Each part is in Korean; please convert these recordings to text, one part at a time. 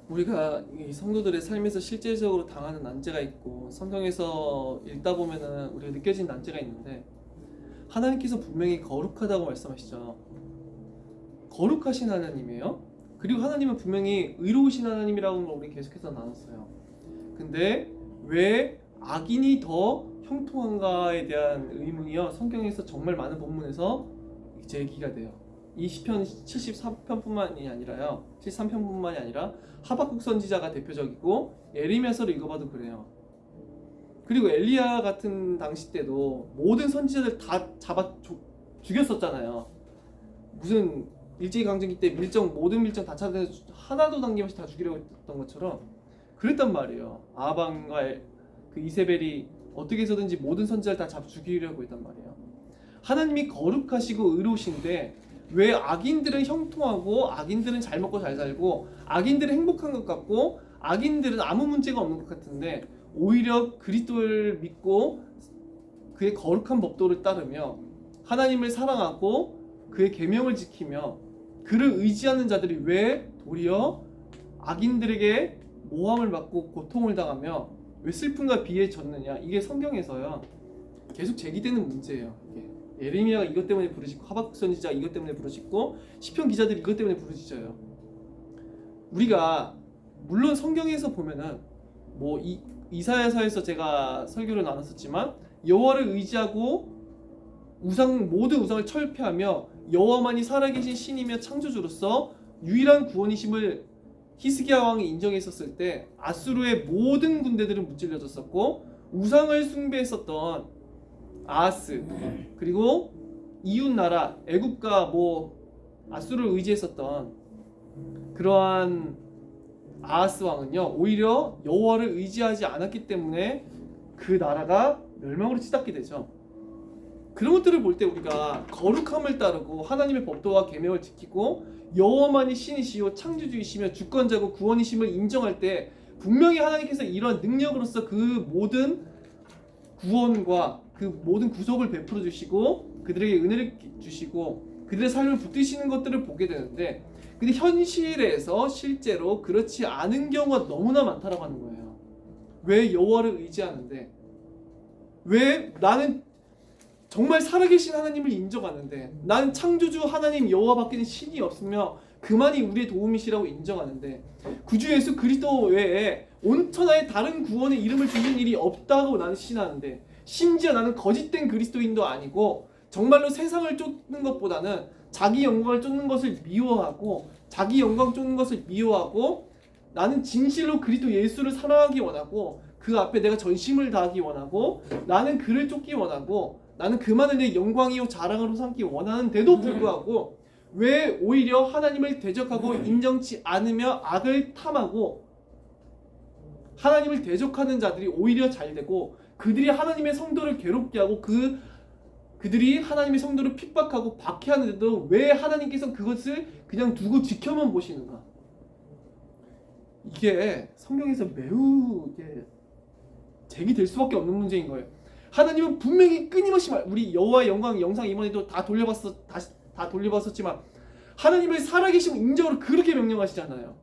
우리가 이 성도들의 삶에서 실제적으로 당하는 난제가 있고 성경에서 읽다 보면은 우리가 느껴진 난제가 있는데, 하나님께서 분명히 거룩하다고 말씀하시죠. 거룩하신 하나님이에요. 그리고 하나님은 분명히 의로우신 하나님이라고 우리 계속해서 나눴어요. 근데 왜 악인이 더 형통한가에 대한 의문이요, 성경에서 정말 많은 본문에서 제기가 돼요. 이 시편 73편뿐만이 아니라요, 73편뿐만이 아니라 하박국 선지자가 대표적이고 예레미야서를 읽어봐도 그래요. 그리고 엘리야 같은 당시 때도 모든 선지자들 다 잡아 죽였었잖아요. 무슨 일제강점기 때 모든 밀정 다 찾아내서 하나도 남김없이 다 죽이려고 했던 것처럼 그랬단 말이에요. 아합과 그 이세벨이 어떻게 해서든지 모든 선지자를 다 잡아 죽이려고 했단 말이에요. 하나님이 거룩하시고 의로우신데 왜 악인들은 형통하고 악인들은 잘 먹고 잘 살고 악인들은 행복한 것 같고 악인들은 아무 문제가 없는 것 같은데, 오히려 그리스도를 믿고 그의 거룩한 법도를 따르며 하나님을 사랑하고 그의 계명을 지키며 그를 의지하는 자들이 왜 도리어 악인들에게 모함을 받고 고통을 당하며 왜 슬픔과 비에 젖느냐? 이게 성경에서요 계속 제기되는 문제예요. 이게 예레미야가 이것 때문에 부르짖고 하박국 선지자가 이것 때문에 부르짖고 시편 기자들이 이것 때문에 부르짖어요. 우리가 물론 성경에서 보면은 뭐 이사야서에서 제가 설교를 나눴었지만 여호와를 의지하고 모든 우상을 철폐하며 여호와만이 살아계신 신이며 창조주로서 유일한 구원이심을 히스기야 왕이 인정했었을 때 아수르의 모든 군대들은 무찔러졌었고 우상을 숭배했었던 아하스, 그리고 이웃 나라 애굽과 아수르를 의지했었던 그러한 아하스 왕은요 오히려 여호와를 의지하지 않았기 때문에 그 나라가 멸망으로 치닫게 되죠. 그런 것들을 볼 때 우리가 거룩함을 따르고 하나님의 법도와 계명을 지키고 여호와만이 신이시요 창조주이시며 주권자고 구원이심을 인정할 때 분명히 하나님께서 이러한 능력으로서 그 모든 구원과 그 모든 구속을 베풀어 주시고 그들에게 은혜를 주시고 그들의 삶을 붙드시는 것들을 보게 되는데, 근데 현실에서 실제로 그렇지 않은 경우가 너무나 많다라고 하는 거예요. 왜 여호와를 의지하는데, 왜 나는 정말 살아계신 하나님을 인정하는데, 나는 창조주 하나님 여호와밖에는 신이 없으며 그만이 우리의 도움이시라고 인정하는데, 구주 예수 그리스도 외에 온천하에 다른 구원의 이름을 주신 일이 없다고 나는 신하는데, 심지어 나는 거짓된 그리스도인도 아니고 정말로 세상을 쫓는 것보다는 자기 영광을 쫓는 것을 미워하고 자기 영광 쫓는 것을 미워하고 나는 진실로 그리스도 예수를 사랑하기 원하고 그 앞에 내가 전심을 다하기 원하고 나는 그를 쫓기 원하고 나는 그만을 내 영광이요 자랑으로 삼기 원하는데도 불구하고 왜 오히려 하나님을 대적하고 인정치 않으며 악을 탐하고 하나님을 대적하는 자들이 오히려 잘 되고 그들이 하나님의 성도를 괴롭게 하고 그들이 하나님의 성도를 핍박하고 박해하는데도 왜 하나님께서 그것을 그냥 두고 지켜만 보시는가? 이게 성경에서 매우 제기될 수밖에 없는 문제인 거예요. 하나님은 분명히 끊임없이 우리 여호와의 영광 영상 이번에도 다 돌려봤었지만 하나님의 살아계신 인정으로 그렇게 명령하시잖아요.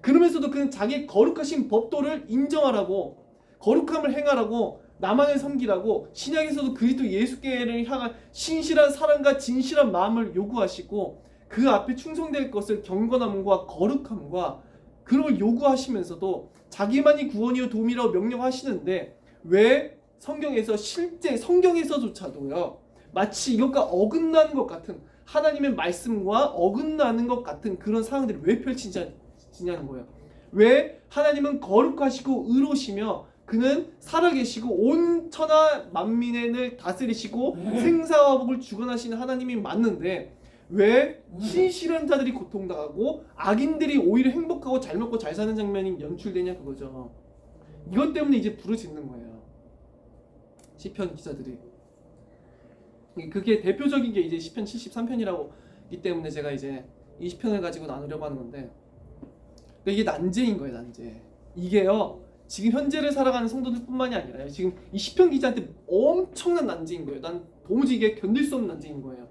그러면서도 그는 자기의 거룩하신 법도를 인정하라고, 거룩함을 행하라고, 나만을 섬기라고 신약에서도 그리스도 예수께를 향한 신실한 사랑과 진실한 마음을 요구하시고 그 앞에 충성될 것을 경건함과 거룩함과 그런 걸 요구하시면서도 자기만이 구원이요 도움이라고 명령하시는데, 왜 성경에서 실제 성경에서조차도요 마치 이것과 어긋나는 것 같은, 하나님의 말씀과 어긋나는 것 같은 그런 상황들을 왜 펼치냐는 거예요. 왜 하나님은 거룩하시고 의로우시며 그는 살아계시고 온 천하 만민을 다스리시고 생사와 복을 주관하시는 하나님이 맞는데 왜 신실한 자들이 고통당하고 악인들이 오히려 행복하고 잘 먹고 잘 사는 장면이 연출되냐 그거죠. 이것 때문에 이제 부르짖는 거예요, 시편 기자들이. 그게 대표적인 게 이제 시편 73편이라고 이 때문에 제가 이제 이 시편을 가지고 나누려고 하는 건데, 이게 난제인 거예요, 난제. 이게요 지금 현재를 살아가는 성도들뿐만이 아니라 지금 이 시편 기자한테 엄청난 난제인 거예요. 난 도무지 이게 견딜 수 없는 난제인 거예요.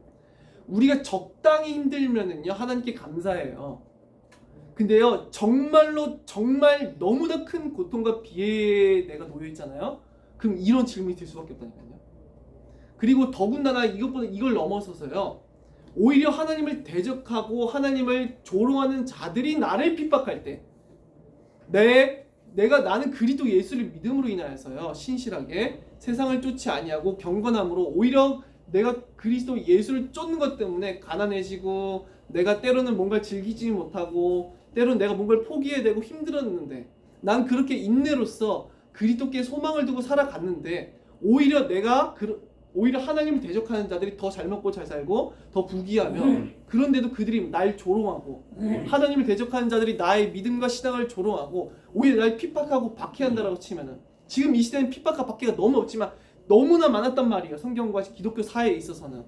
우리가 적당히 힘들면은요 하나님께 감사해요. 근데요, 정말로 정말 너무나 큰 고통과 비애에 내가 놓여 있잖아요. 그럼 이런 질문이 들 수밖에 없다니까요. 그리고 더군다나 이것보다 이걸 넘어서서요, 오히려 하나님을 대적하고 하나님을 조롱하는 자들이 나를 핍박할 때, 나는 그리스도 예수를 믿음으로 인하여서요, 신실하게 세상을 쫓지 아니하고 경건함으로, 오히려 내가 그리스도 예수를 쫓는 것 때문에 가난해지고, 내가 때로는 뭔가를 즐기지 못하고, 때로는 내가 뭔가를 포기해야 되고 힘들었는데, 난 그렇게 인내로서 그리스도께 소망을 두고 살아갔는데, 오히려 하나님을 대적하는 자들이 더 잘 먹고 잘 살고 더 부귀하며, 그런데도 그들이 날 조롱하고, 하나님을 대적하는 자들이 나의 믿음과 신앙을 조롱하고 오히려 날 핍박하고 박해한다라고 치면은, 지금 이 시대는 핍박과 박해가 너무 없지만 너무나 많았단 말이에요. 성경과 기독교 사회에 있어서는.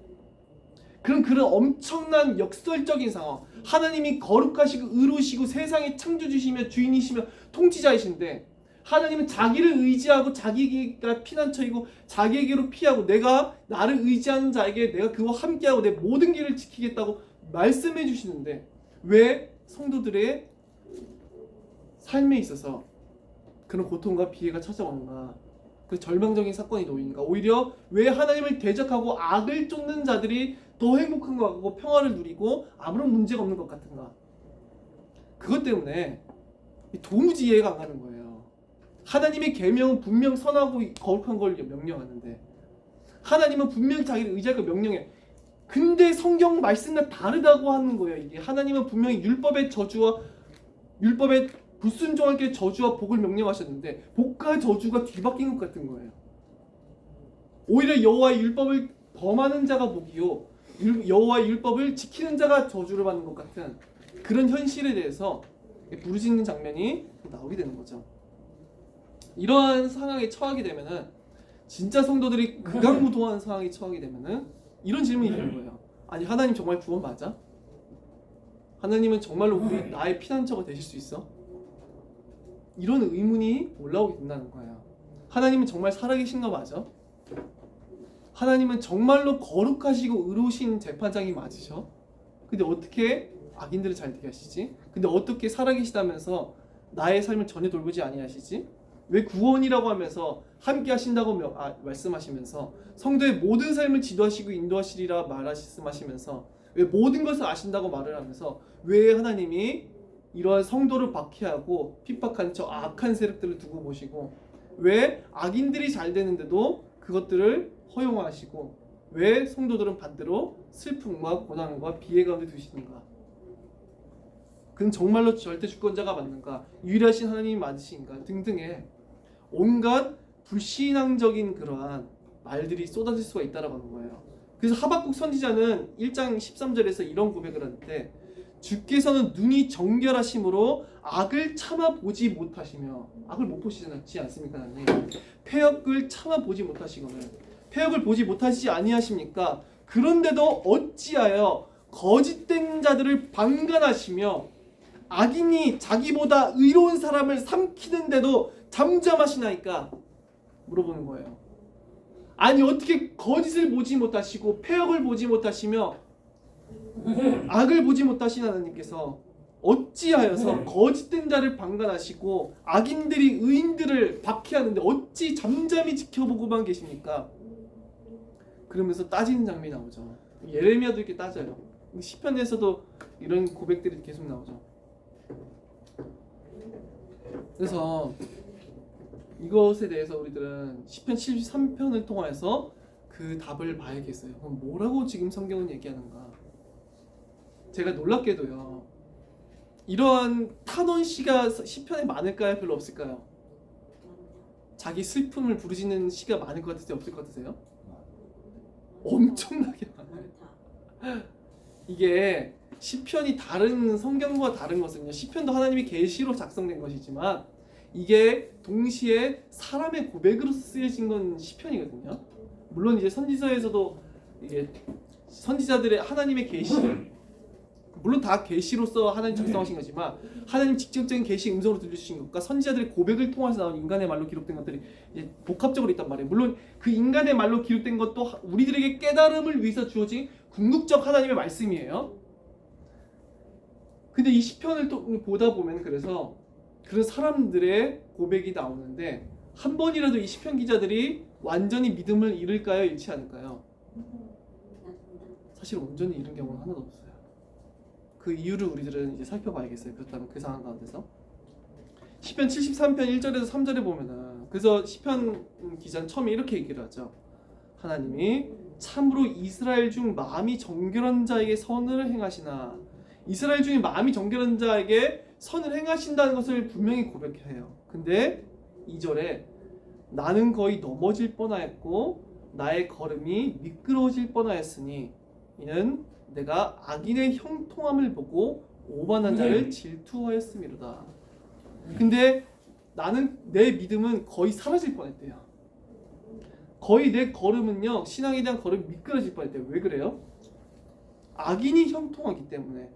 그런 엄청난 역설적인 상황, 하나님이 거룩하시고 의로우시고 세상의 창조주시며 주인이시며 통치자이신데, 하나님은 자기를 의지하고 자기가 피난처이고 자기에게로 피하고, 나를 의지하는 자에게 내가 그와 함께하고 내 모든 길을 지키겠다고 말씀해 주시는데, 왜 성도들의 삶에 있어서 그런 고통과 비애가 찾아오는가, 그 절망적인 사건이 놓이는가, 오히려 왜 하나님을 대적하고 악을 쫓는 자들이 더 행복한 것 같고 평화를 누리고 아무런 문제가 없는 것 같은가. 그것 때문에 도무지 이해가 안 가는 거예요. 하나님의 계명은 분명 선하고 거룩한 걸 명령하는데, 하나님은 분명히 자기를 의지할 걸 명령해. 근데 성경 말씀과 다르다고 하는 거예요. 이게 하나님은 분명히 율법의 불순종할 게 저주와 복을 명령하셨는데, 복과 저주가 뒤바뀐 것 같은 거예요. 오히려 여호와의 율법을 범하는 자가 복이요, 여호와의 율법을 지키는 자가 저주를 받는 것 같은 그런 현실에 대해서 부르짖는 장면이 나오게 되는 거죠. 이러한 상황에 처하게 되면은, 진짜 성도들이 극악무도한 상황에 처하게 되면은 이런 질문이 되는 거예요. 아니, 하나님 정말 구원 맞아? 하나님은 정말로 나의 피난처가 되실 수 있어? 이런 의문이 올라오게 된다는 거예요. 하나님은 정말 살아계신 거 맞아? 하나님은 정말로 거룩하시고 의로우신 재판장이 맞으셔? 근데 어떻게 악인들을 잘 되게 하시지? 근데 어떻게 살아계시다면서 나의 삶을 전혀 돌보지 아니하시지? 왜 구원이라고 하면서 함께 하신다고 말씀하시면서, 성도의 모든 삶을 지도하시고 인도하시리라 말씀하시면서, 왜 모든 것을 아신다고 말을 하면서, 왜 하나님이 이러한 성도를 박해하고 핍박한 저 악한 세력들을 두고 보시고, 왜 악인들이 잘 되는데도 그것들을 허용하시고, 왜 성도들은 반대로 슬픔과 고난과 비애 가운데 두시는가? 그는 정말로 절대 주권자가 맞는가? 유일하신 하나님이 맞으신가? 등등의 온갖 불신앙적인 그러한 말들이 쏟아질 수가 있다라고 하는 거예요. 그래서 하박국 선지자는 1장 13절에서 이런 고백을 하는데, 주께서는 눈이 정결하심으로 악을 참아 보지 못하시며, 악을 못 보시지 않습니까? 하나님 패역을 참아 보지 못하시거늘 패역을 보지 못하시지 아니하십니까? 그런데도 어찌하여 거짓된 자들을 방관하시며 악인이 자기보다 의로운 사람을 삼키는데도 잠잠하시나이까? 물어보는 거예요. 아니, 어떻게 거짓을 보지 못하시고 패역을 보지 못하시며 악을 보지 못하신 하나님께서 어찌하여서 거짓된 자를 방관하시고 악인들이 의인들을 박해하는데 어찌 잠잠히 지켜보고만 계십니까? 그러면서 따지는 장면이 나오죠. 예레미야도 이렇게 따져요. 시편에서도 이런 고백들이 계속 나오죠. 그래서 이것에 대해서 우리들은 시편 73편을 통해서 그 답을 봐야겠어요. 그럼 뭐라고 지금 성경은 얘기하는가? 제가 놀랍게도요, 이러한 탄원시가 시편에 많을까요? 별로 없을까요? 자기 슬픔을 부르짖는 시가 많을 것 같으세요? 없을 것 같으세요? 엄청나게 많아요. 이게 시편이 다른 성경과 다른 것은요, 시편도 하나님이 계시로 작성된 것이지만 이게 동시에 사람의 고백으로 쓰여진 건 시편이거든요. 물론 이제 선지서에서도 이게 선지자들의 하나님의 계시, 물론 다 계시로서 하나님 작성하신 거지만, 하나님 직접적인 계시 음성으로 들려주신 것과 선지자들의 고백을 통해서 나온 인간의 말로 기록된 것들이 이제 복합적으로 있단 말이에요. 물론 그 인간의 말로 기록된 것도 우리들에게 깨달음을 위해서 주어진 궁극적 하나님의 말씀이에요. 근데 이 시편을 또 보다 보면 그래서 그런 사람들의 고백이 나오는데 한 번이라도 이 시편 기자들이 완전히 믿음을 잃을까요? 잃지 않을까요? 사실 온전히 잃은 경우는 하나도 없어요. 그 이유를 우리들은 이제 살펴봐야겠어요. 그렇다면 그 상황 가운데서 시편 73편 1절에서 3절에 보면은 그래서 시편 기자는 처음에 이렇게 얘기를 하죠. 하나님이 참으로 이스라엘 중 마음이 정결한 자에게 선을 행하시나, 이스라엘 중에 마음이 정결한 자에게 선을 행하신다는 것을 분명히 고백해요. 근데 2절에 나는 거의 넘어질 뻔하였고 나의 걸음이 미끄러워질 뻔하였으니 이는 내가 악인의 형통함을 보고 오만한 자를 질투하였음이로다. 근데 나는 내 믿음은 거의 사라질 뻔했대요. 거의 내 걸음은요, 신앙에 대한 걸음이 미끄러질 뻔했대요. 왜 그래요? 악인이 형통하기 때문에.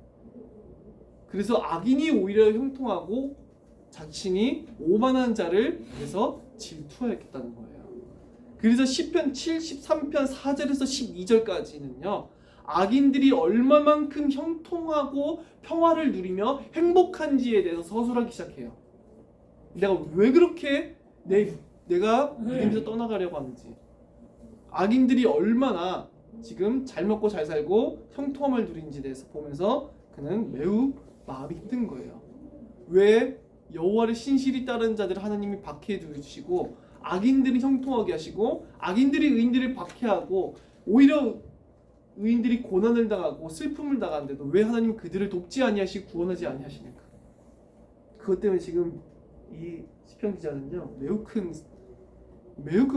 그래서 악인이 오히려 형통하고 자신이 오만한 자를 그래서 질투하였다는 거예요. 그래서 시편 73편 4절에서 12절까지는요, 악인들이 얼마만큼 형통하고 평화를 누리며 행복한지에 대해서 서술하기 시작해요. 내가 왜 그렇게 내가 믿음에서 떠나가려고 하는지, 악인들이 얼마나 지금 잘 먹고 잘 살고 형통함을 누리는지에 대해서 보면서 그는 매우 마음이 힘든 거예요. 왜 여호와를 신실히 따르는 자들을 하나님이 박해해 주시고 악인들은 형통하게 하시고 악인들이 의인들을 박해하고 오히려 의인들이 고난을 당하고 슬픔을 당하는데도 왜 하나님은 그들을 돕지 아니하시고 구원하지 아니하시는가? 그것 때문에 지금 이 시편 기자는요, 매우 큰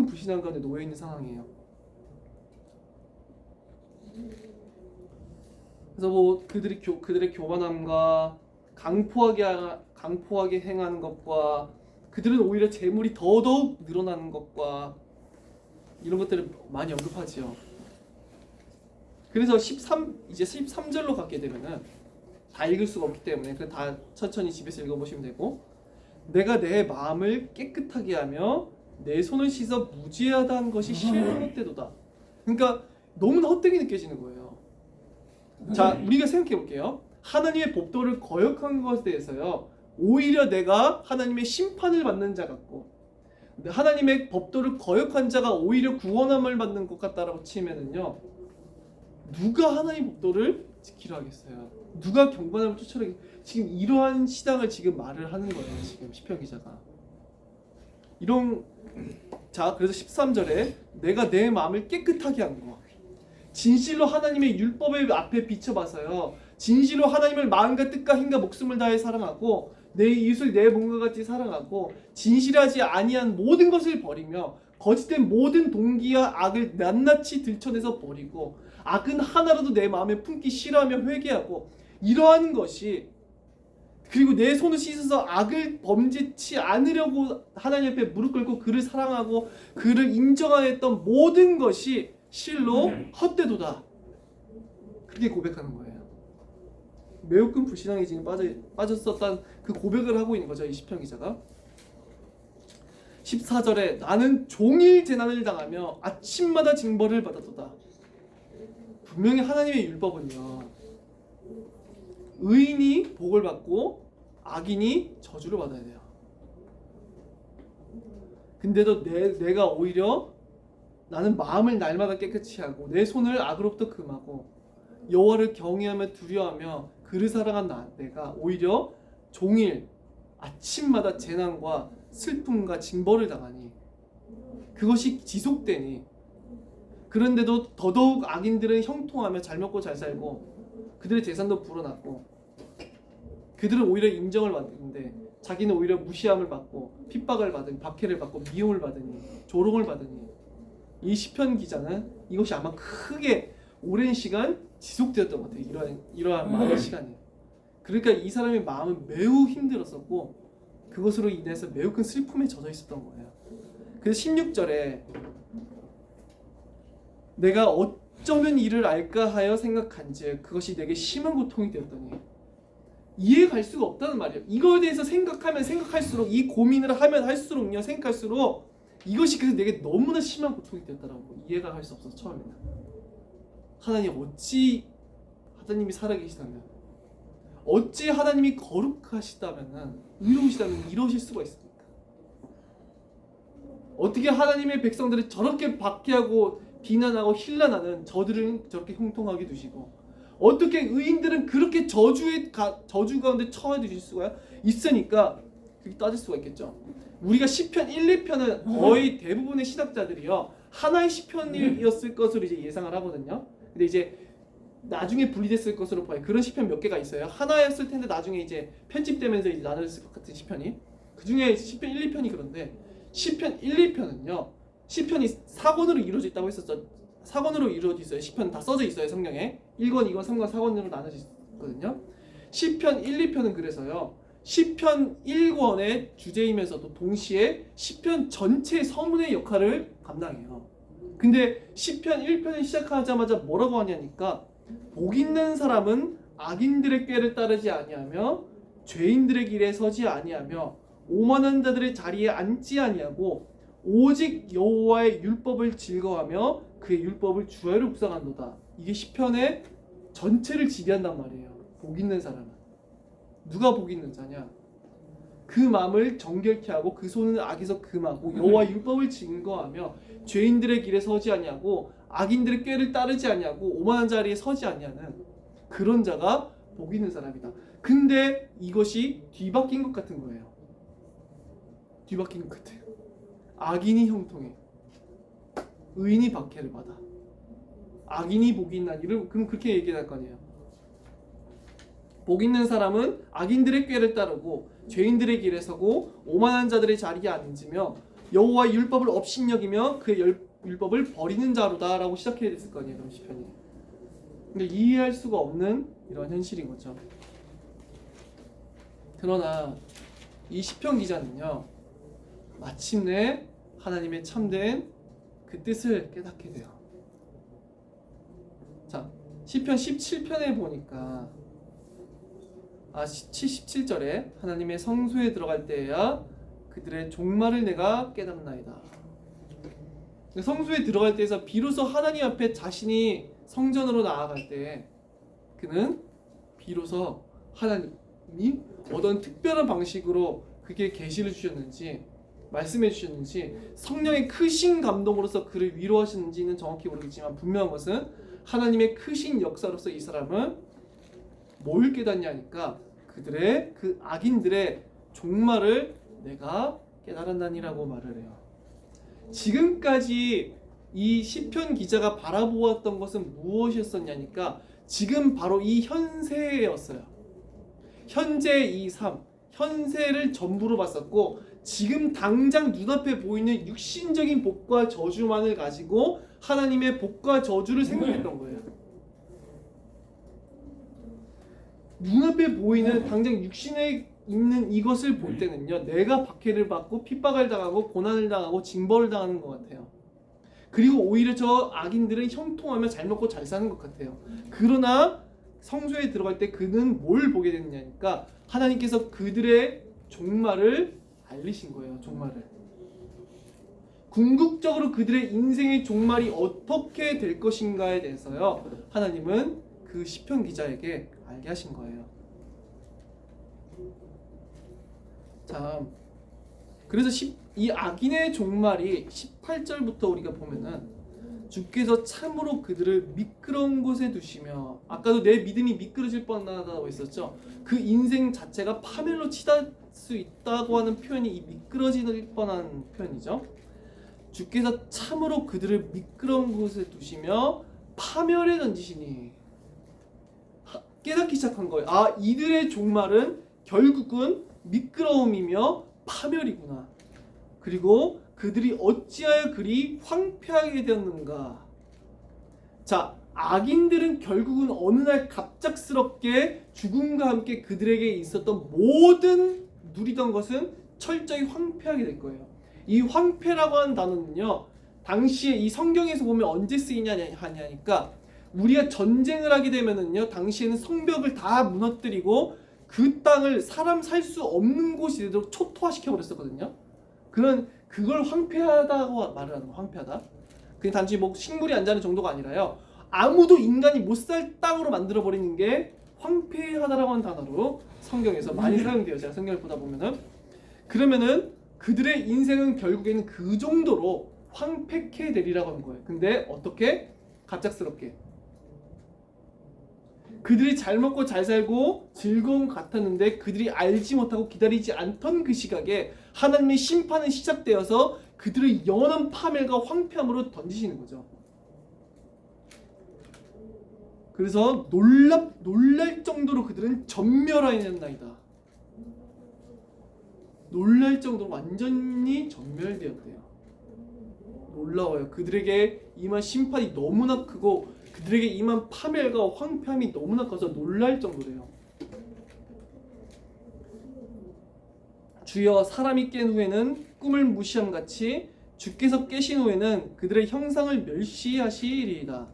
불신앙 가운데 놓여 있는 상황이에요. 그래서 뭐 그들의 교만함과 강포하게 행하는 것과 그들은 오히려 재물이 더더욱 늘어나는 것과 이런 것들을 많이 언급하지요. 그래서 이제 13절로 가게 되면은 다 읽을 수가 없기 때문에 그 다 천천히 집에서 읽어보시면 되고, 내가 내 마음을 깨끗하게 하며 내 손을 씻어 무죄하다는 것이 실로때도다. 그러니까 너무나 헛되게 느껴지는 거예요. 자, 우리가 생각해 볼게요. 하나님의 법도를 거역한 것에 대해서요, 오히려 내가 하나님의 심판을 받는 자 같고, 하나님의 법도를 거역한 자가 오히려 구원함을 받는 것 같다라고 치면은요, 누가 하나님 법도를 지키려 하겠어요? 누가 경건함을 쫓아내겠어요? 지금 이러한 시당을 지금 말을 하는 거예요. 지금 시편 기자가 자, 그래서 13절에 내가 내 마음을 깨끗하게 한 거, 진실로 하나님의 율법의 앞에 비춰봐서요, 진실로 하나님을 마음과 뜻과 힘과 목숨을 다해 사랑하고 내 이웃을 내 몸과 같이 사랑하고 진실하지 아니한 모든 것을 버리며 거짓된 모든 동기와 악을 낱낱이 들춰내서 버리고 악은 하나라도 내 마음에 품기 싫어하며 회개하고 이러한 것이, 그리고 내 손을 씻어서 악을 범죄치 않으려고 하나님 앞에 무릎 꿇고 그를 사랑하고 그를 인정하였던 모든 것이 실로 헛되도다. 그렇게 고백하는 거예요. 매우 큰 불신앙에 지금 빠졌었던 그 고백을 하고 있는 거죠, 이 시편 기자가. 14절에 나는 종일 재난을 당하며 아침마다 징벌을 받았도다. 분명히 하나님의 율법은요, 의인이 복을 받고 악인이 저주를 받아야 돼요. 근데도 내가 오히려 나는 마음을 날마다 깨끗이 하고 내 손을 악으로부터 금하고 여호와를 경외하며 두려워하며 그를 사랑한 내가 오히려 종일 아침마다 재난과 슬픔과 징벌을 당하니, 그것이 지속되니, 그런데도 더더욱 악인들은 형통하며 잘 먹고 잘 살고 그들의 재산도 불어났고 그들은 오히려 인정을 받는데 자기는 오히려 무시함을 받고 핍박을 받으니, 박해를 받고 미움을 받으니, 조롱을 받으니, 이 시편 기자는 이것이 아마 크게 오랜 시간 지속되었던 것 같아요. 이러한 많은 시간이. 그러니까 이 사람의 마음은 매우 힘들었었고 그것으로 인해서 매우 큰 슬픔에 젖어 있었던 거예요. 그래서 16절에 내가 어쩌면 이를 알까 하여 생각한즉 그것이 내게 심한 고통이 되었더니, 이해갈 수가 없다는 말이에요. 이거에 대해서 생각하면 생각할수록, 이 고민을 하면 할수록요, 생각할수록 이것이 그래서 내게 너무나 심한 고통이 되었다라고 이해가 할 수 없어서 처음에는 하나님이 살아계시다면 어찌 하나님이 거룩하시다면은 의로우시다면 이러실 수가 있습니까? 어떻게 하나님의 백성들을 저렇게 박해하고 비난하고 힐난하는 저들은 저렇게 형통하게 두시고 어떻게 의인들은 그렇게 저주 가운데 처해 두실 수가 있으니까 그렇게 따질 수가 있겠죠. 우리가 시편 1, 2편은 거의 대부분의 신학자들이요 하나의 시편이었을 것으로 이제 예상을 하거든요. 근데 이제 나중에 분리됐을 것으로 봐요. 그런 시편 몇 개가 있어요. 하나였을 텐데 나중에 이제 편집되면서 이제 나눠졌을 것 같은 시편이. 그 중에 시편 1, 2편이 그런데 시편 1, 2편은요. 시편이 4권으로 이루어져 있다고 했었죠. 4권으로 이루어져 있어요. 시편 다 써져 있어요. 성경에. 1권, 2권, 3권, 4권으로 나눠져 있거든요. 시편 1, 2편은 그래서요. 시편 1권의 주제이면서도 동시에 시편 전체 서문의 역할을 감당해요. 근데 시편 1편을 시작하자마자 뭐라고 하냐니까 복 있는 사람은 악인들의 꾀를 따르지 아니하며 죄인들의 길에 서지 아니하며 오만한 자들의 자리에 앉지 아니하고 오직 여호와의 율법을 즐거워하며 그의 율법을 주야로 묵상한도다. 이게 시편의 전체를 지배한단 말이에요. 복 있는 사람은 누가 복 있는 자냐? 그 마음을 정결케 하고 그 손은 악에서 금하고 여호와의 율법을 증거하며 죄인들의 길에 서지 아니하고 악인들의 꾀를 따르지 아니하고 오만한 자리에 서지 아니하는 그런 자가 복 있는 사람이다. 근데 이것이 뒤바뀐 것 같은 거예요. 뒤바뀐 것 같아요. 악인이 형통해. 의인이 박해를 받아. 악인이 복이 있나니 그럼 그렇게 얘기할 거 아니에요. 복 있는 사람은 악인들의 꾀를 따르고 죄인들의 길에 서고 오만한 자들의 자리에 앉으며 여호와의 율법을 업신여기며 그의 율법을 버리는 자로다라고 시작해야 됐을 거 아니에요. 그럼 시편이. 근데 이해할 수가 없는 이런 현실인 거죠. 그러나 이 시편 기자는요. 마침내 하나님의 참된 그 뜻을 깨닫게 돼요. 자, 시편 17편에 보니까 17절에 하나님의 성소에 들어갈 때에야 그들의 종말을 내가 깨닫나이다. 성소에 들어갈 때에서 비로소 하나님 앞에 자신이 성전으로 나아갈 때 그는 비로소 하나님이 어떤 특별한 방식으로 그게 계시를 주셨는지 말씀해 주셨는지 성령의 크신 감동으로서 그를 위로하시는지는 정확히 모르겠지만 분명한 것은 하나님의 크신 역사로서 이 사람은 뭘 깨닫냐니까 그들의 그 악인들의 종말을 내가 깨달았나니라고 말을 해요. 지금까지 이 시편 기자가 바라보았던 것은 무엇이었었냐니까 지금 바로 이 현세였어요. 현재 이 삶, 현세를 전부로 봤었고 지금 당장 눈앞에 보이는 육신적인 복과 저주만을 가지고 하나님의 복과 저주를 생각했던 거예요. 눈앞에 보이는 당장 육신에 있는 이것을 볼 때는요, 내가 박해를 받고 핍박을 당하고 고난을 당하고 징벌을 당하는 것 같아요. 그리고 오히려 저 악인들은 형통하며 잘 먹고 잘 사는 것 같아요. 그러나 성소에 들어갈 때 그는 뭘 보게 됐냐니까 하나님께서 그들의 종말을 알리신 거예요. 종말을. 궁극적으로 그들의 인생의 종말이 어떻게 될 것인가에 대해서요, 하나님은 그 시편 기자에게 알게 하신 거예요. 자, 그래서 이 악인의 종말이 18절부터 우리가 보면은 주께서 참으로 그들을 미끄러운 곳에 두시며, 아까도 내 믿음이 미끄러질 뻔하다고 했었죠. 그 인생 자체가 파멸로 치닫을 수 있다고 하는 표현이 이 미끄러질 뻔한 표현이죠. 주께서 참으로 그들을 미끄러운 곳에 두시며 파멸에 던지시니, 깨닫기 시작한 거예요. 아, 이들의 종말은 결국은 미끄러움이며 파멸이구나. 그리고 그들이 어찌하여 그리 황폐하게 되었는가. 자, 악인들은 결국은 어느 날 갑작스럽게 죽음과 함께 그들에게 있었던 모든 누리던 것은 철저히 황폐하게 될 거예요. 이 황폐라고 하는 단어는요, 당시에 이 성경에서 보면 언제 쓰이냐니까 우리가 전쟁을 하게 되면은요, 당시에는 성벽을 다 무너뜨리고 그 땅을 사람 살 수 없는 곳이 되도록 초토화시켜 버렸었거든요. 그걸 황폐하다고 말을 하는 거. 황폐하다. 그냥 단지 뭐 식물이 안 자는 정도가 아니라요, 아무도 인간이 못 살 땅으로 만들어 버리는 게 황폐하다라고 하는 단어로 성경에서 많이 사용돼요. 제가 성경을 보다 보면은 그러면은 그들의 인생은 결국에는 그 정도로 황폐케 되리라고 하는 거예요. 근데 어떻게? 갑작스럽게. 그들이 잘 먹고 잘 살고 즐거움 같았는데 그들이 알지 못하고 기다리지 않던 그 시각에 하나님의 심판은 시작되어서 그들의 영원한 파멸과 황폐함으로 던지시는 거죠. 그래서 놀랄 정도로 그들은 전멸하였나이다. 놀랄 정도로 완전히 전멸되었대요. 놀라워요. 그들에게 임한 심판이 너무나 크고 그들에게 임한 파멸과 황폐함이 너무나 커서 놀랄 정도래요. 주여 사람이 깬 후에는 꿈을 무시함 같이 주께서 깨신 후에는 그들의 형상을 멸시하시리이다.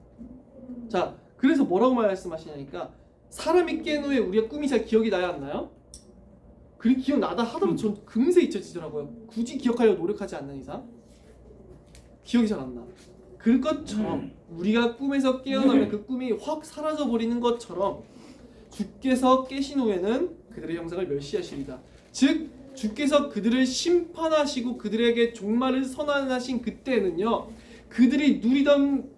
자, 그래서 뭐라고 말씀하시냐니까 사람이 깬 후에 우리가 꿈이 잘 기억이 나야 안 나요? 그리 기억나다 하더라도 전 금세 잊혀지더라고요. 굳이 기억하려고 노력하지 않는 이상 기억이 잘 안 나. 그것처럼 우리가 꿈에서 깨어나면 그 꿈이 확 사라져버리는 것처럼 주께서 깨신 후에는 그들의 형상을 멸시하시리다. 즉 주께서 그들을 심판하시고 그들에게 종말을 선언하신 그때는요, 그들이 누리던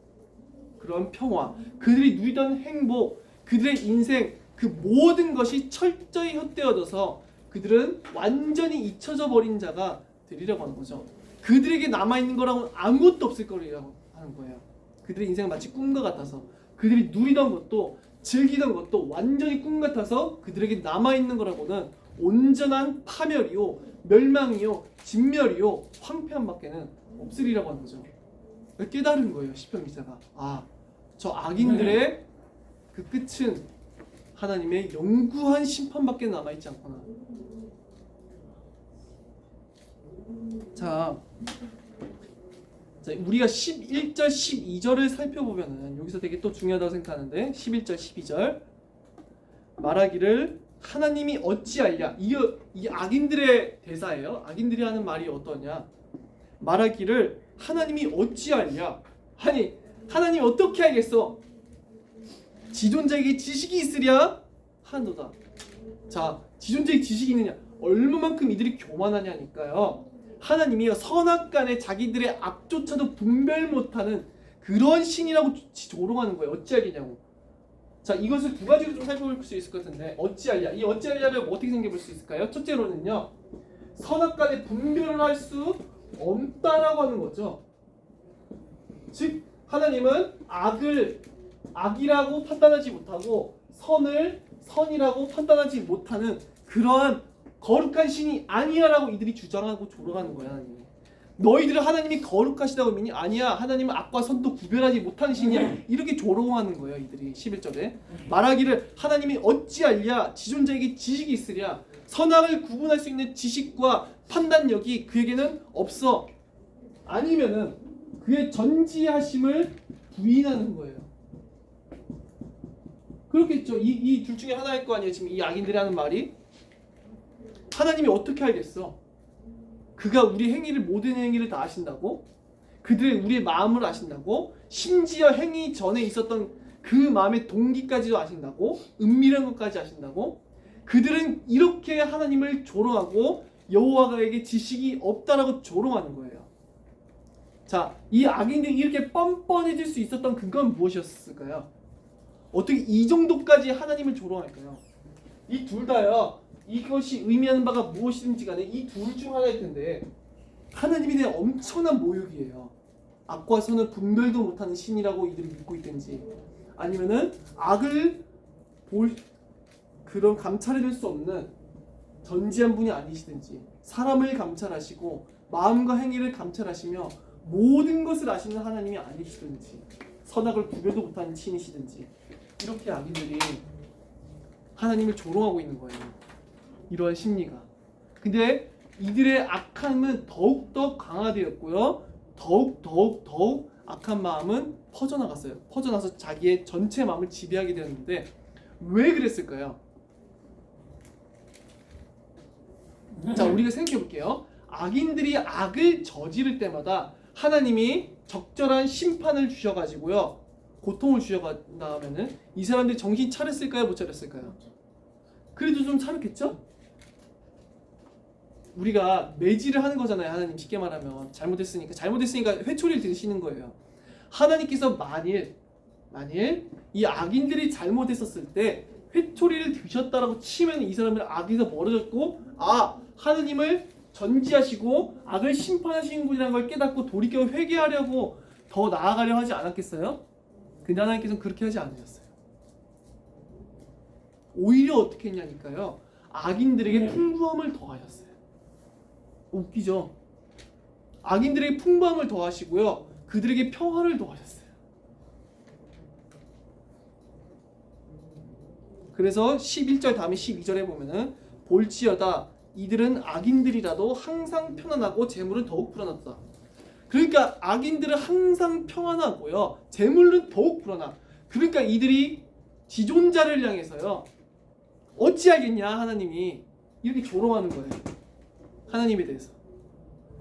그런 평화, 그들이 누리던 행복, 그들의 인생 그 모든 것이 철저히 헛되어져서 그들은 완전히 잊혀져 버린 자가 되리라고 하는 거죠. 그들에게 남아있는 거라고는 아무것도 없을 거라고 하는 거예요. 그들의 인생은 마치 꿈과 같아서 그들이 누리던 것도 즐기던 것도 완전히 꿈 같아서 그들에게 남아있는 거라고는 온전한 파멸이요, 멸망이요, 진멸이요, 황폐함밖에는 없으리라고 하는 거죠. 깨달은 거예요. 시편 기자가. 아, 저 악인들의 그 끝은 하나님의 영구한 심판밖에 남아있지 않구나. 자, 우리가 11절, 12절을 살펴보면은 여기서 되게 또 중요하다고 생각하는데 11절, 12절 말하기를 하나님이 어찌알랴. 이 악인들의 대사예요. 악인들이 하는 말이 어떠냐. 말하기를 하나님이 어찌알랴. 아니 하나님 어떻게 알겠어? 지존자에게 지식이 있으랴 하노다. 자, 지존자에게 지식이 있느냐. 얼마만큼 이들이 교만하냐니까요. 하나님이요 선악간에 자기들의 악조차도 분별 못하는 그런 신이라고 조롱하는 거예요. 어찌 알겠냐고. 자, 이것을 두 가지로 좀 살펴볼 수 있을 것 같은데 어찌 알랴. 이 어찌 알랴를 어떻게 생각해 볼 수 있을까요? 첫째로는요, 선악간에 분별을 할 수 없다라고 하는 거죠. 즉 하나님은 악을 악이라고 판단하지 못하고 선을 선이라고 판단하지 못하는 그러한 거룩한 신이 아니야라고 이들이 주장하고 조롱하는 거야. 하나님이. 너희들은 하나님이 거룩하시다고 믿니? 아니야. 하나님은 악과 선도 구별하지 못하는 신이야. 이렇게 조롱하는 거예요. 이들이 11절에 말하기를 하나님이 어찌 알랴. 지존자에게 지식이 있으랴. 선악을 구분할 수 있는 지식과 판단력이 그에게는 없어. 아니면은 그의 전지하심을 부인하는 거예요. 그렇겠죠. 이 둘 중에 하나일 거 아니에요. 지금 이 악인들이 하는 말이. 하나님이 어떻게 알겠어? 그가 우리 행위를 모든 행위를 다 아신다고? 그들의 우리의 마음을 아신다고? 심지어 행위 전에 있었던 그 마음의 동기까지도 아신다고? 은밀한 것까지 아신다고? 그들은 이렇게 하나님을 조롱하고 여호와에게 지식이 없다라고 조롱하는 거예요. 자, 이 악인들이 이렇게 뻔뻔해질 수 있었던 근거는 무엇이었을까요? 어떻게 이 정도까지 하나님을 조롱할까요? 이 둘 다요. 이것이 의미하는 바가 무엇이든지 간에 이 둘 중 하나일 텐데 하나님에 대한 엄청난 모욕이에요. 악과 선을 분별도 못하는 신이라고 이들이 믿고 있든지 아니면은 악을 볼 그런 감찰해낼 수 없는 전지한 분이 아니시든지 사람을 감찰하시고 마음과 행위를 감찰하시며 모든 것을 아시는 하나님이 아니시든지 선악을 구별도 못하는 신이시든지 이렇게 악인들이 하나님을 조롱하고 있는 거예요. 이러한 심리가. 근데 이들의 악함은 더욱더 강화되었고요. 더욱 악한 마음은 퍼져나갔어요. 퍼져나서 자기의 전체 마음을 지배하게 되었는데 왜 그랬을까요? 자, 우리가 생각해 볼게요. 악인들이 악을 저지를 때마다 하나님이 적절한 심판을 주셔가지고요. 고통을 주셔간다면은 이 사람들이 정신 차렸을까요? 못 차렸을까요? 그래도 좀 차렸겠죠? 우리가 매질을 하는 거잖아요. 하나님 쉽게 말하면 잘못했으니까 회초리를 드시는 거예요. 하나님께서 만일 이 악인들이 잘못했었을 때 회초리를 드셨다라고 치면 이 사람은 악에서 멀어졌고 하나님을 전지하시고 악을 심판하시는 분이라는 걸 깨닫고 돌이켜 회개하려고 더 나아가려 하지 않았겠어요? 근데 하나님께서는 그렇게 하지 않으셨어요. 오히려 어떻게 했냐니까요. 악인들에게 풍부함을 더하셨어요. 웃기죠? 악인들에게 풍부함을 더하시고요. 그들에게 평화를 더하셨어요. 그래서 11절 다음에 12절에 보면은 볼지어다 이들은 악인들이라도 항상 편안하고 재물은 더욱 불어났다. 그러니까 악인들은 항상 평안하고요. 재물은 더욱 불어나. 그러니까 이들이 지존자를 향해서요. 어찌하겠냐 하나님이 이렇게 조롱하는 거예요. 하나님에 대해서.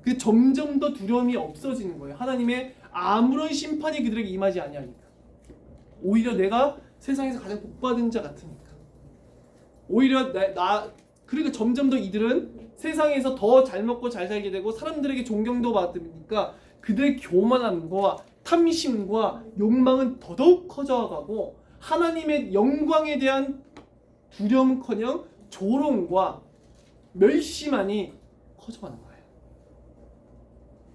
그 점점 더 두려움이 없어지는 거예요. 하나님의 아무런 심판이 그들에게 임하지 아니하니까. 오히려 내가 세상에서 가장 복받은 자 같으니까. 오히려 그러니까 점점 더 이들은 세상에서 더 잘 먹고 잘 살게 되고 사람들에게 존경도 받으니까 그들의 교만함과 탐심과 욕망은 더더욱 커져가고 하나님의 영광에 대한 두려움커녕 조롱과 멸시만이 커져가는 거예요.